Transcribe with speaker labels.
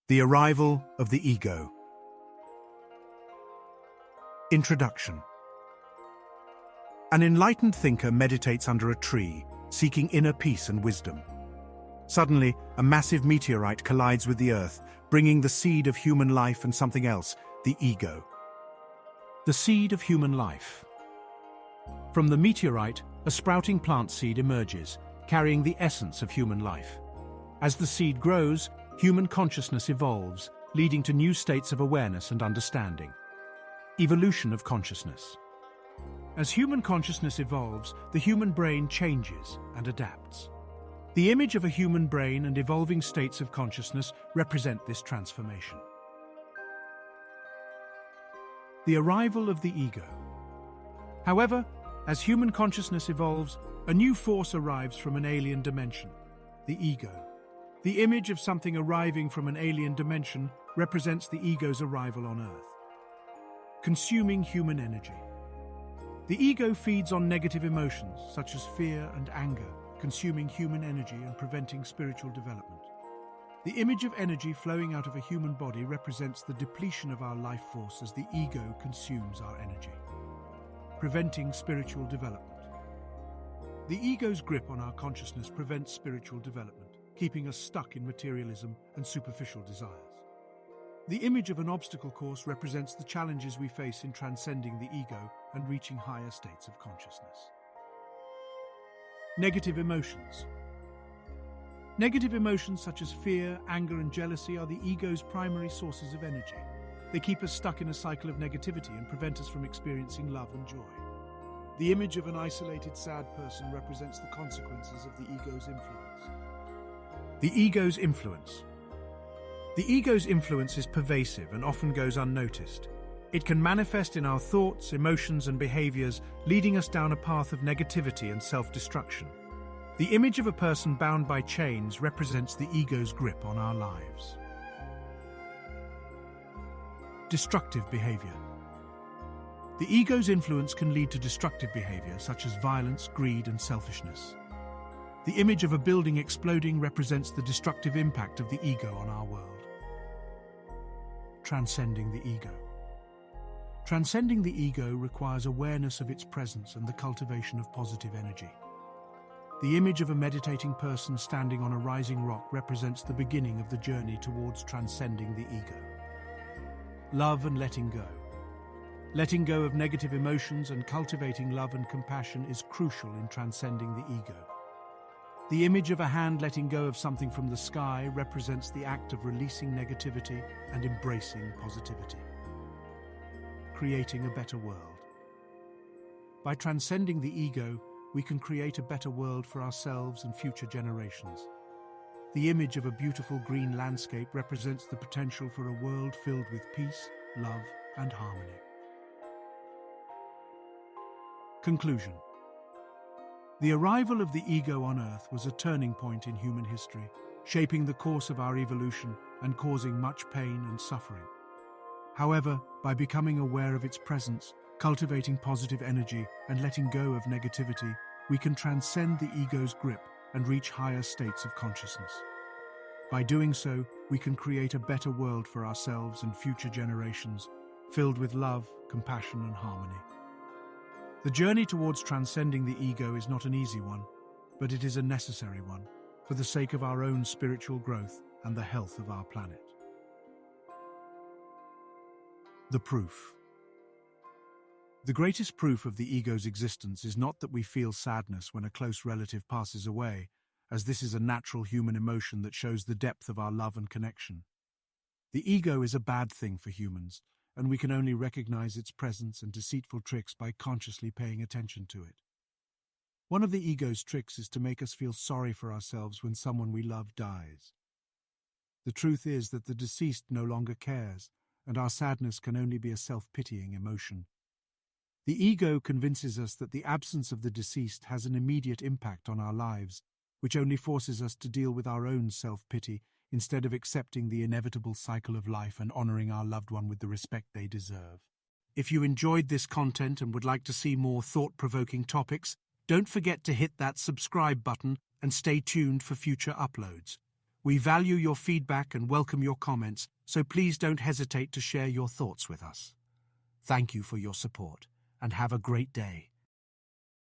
Speaker 1: The arrival of the ego. Introduction. An enlightened thinker meditates under a tree, seeking inner peace and wisdom. Suddenly, a massive meteorite collides with the earth, bringing the seed of human life and something else, the ego. The seed of human life. From the meteorite, a sprouting plant seed emerges, carrying the essence of human life. As the seed grows, human consciousness evolves, leading to new states of awareness and understanding. Evolution of consciousness. As human consciousness evolves, the human brain changes and adapts. The image of a human brain and evolving states of consciousness represent this transformation. The arrival of the ego. However, as human consciousness evolves, a new force arrives from an alien dimension, the ego. The image of something arriving from an alien dimension represents the ego's arrival on Earth. Consuming human energy. The ego feeds on negative emotions, such as fear and anger, consuming human energy and preventing spiritual development. The image of energy flowing out of a human body represents the depletion of our life force as the ego consumes our energy. Preventing spiritual development. The ego's grip on our consciousness prevents spiritual development, keeping us stuck in materialism and superficial desires. The image of an obstacle course represents the challenges we face in transcending the ego and reaching higher states of consciousness. Negative emotions. Negative emotions such as fear, anger, and jealousy are the ego's primary sources of energy. They keep us stuck in a cycle of negativity and prevent us from experiencing love and joy. The image of an isolated, sad person represents the consequences of the ego's influence. The ego's influence. The ego's influence is pervasive and often goes unnoticed. It can manifest in our thoughts, emotions, and behaviors, leading us down a path of negativity and self-destruction. The image of a person bound by chains represents the ego's grip on our lives. Destructive behavior. The ego's influence can lead to destructive behavior such as violence, greed, and selfishness. The image of a building exploding represents the destructive impact of the ego on our world. Transcending the ego. Transcending the ego requires awareness of its presence and the cultivation of positive energy. The image of a meditating person standing on a rising rock represents the beginning of the journey towards transcending the ego. Love and letting go. Letting go of negative emotions and cultivating love and compassion is crucial in transcending the ego. The image of a hand letting go of something from the sky represents the act of releasing negativity and embracing positivity. Creating a better world. By transcending the ego, we can create a better world for ourselves and future generations. The image of a beautiful green landscape represents the potential for a world filled with peace, love, and harmony. Conclusion. The arrival of the ego on Earth was a turning point in human history, shaping the course of our evolution and causing much pain and suffering. However, by becoming aware of its presence, cultivating positive energy, and letting go of negativity, we can transcend the ego's grip and reach higher states of consciousness. By doing so, we can create a better world for ourselves and future generations, filled with love, compassion, and harmony. The journey towards transcending the ego is not an easy one, but it is a necessary one, for the sake of our own spiritual growth and the health of our planet. The proof. The greatest proof of the ego's existence is not that we feel sadness when a close relative passes away, as this is a natural human emotion that shows the depth of our love and connection. The ego is a bad thing for humans, and we can only recognize its presence and deceitful tricks by consciously paying attention to it. One of the ego's tricks is to make us feel sorry for ourselves when someone we love dies. The truth is that the deceased no longer cares, and our sadness can only be a self-pitying emotion. The ego convinces us that the absence of the deceased has an immediate impact on our lives, which only forces us to deal with our own self-pity instead of accepting the inevitable cycle of life and honoring our loved one with the respect they deserve. If you enjoyed this content and would like to see more thought-provoking topics, don't forget to hit that subscribe button and stay tuned for future uploads. We value your feedback and welcome your comments, so please don't hesitate to share your thoughts with us. Thank you for your support, and have a great day.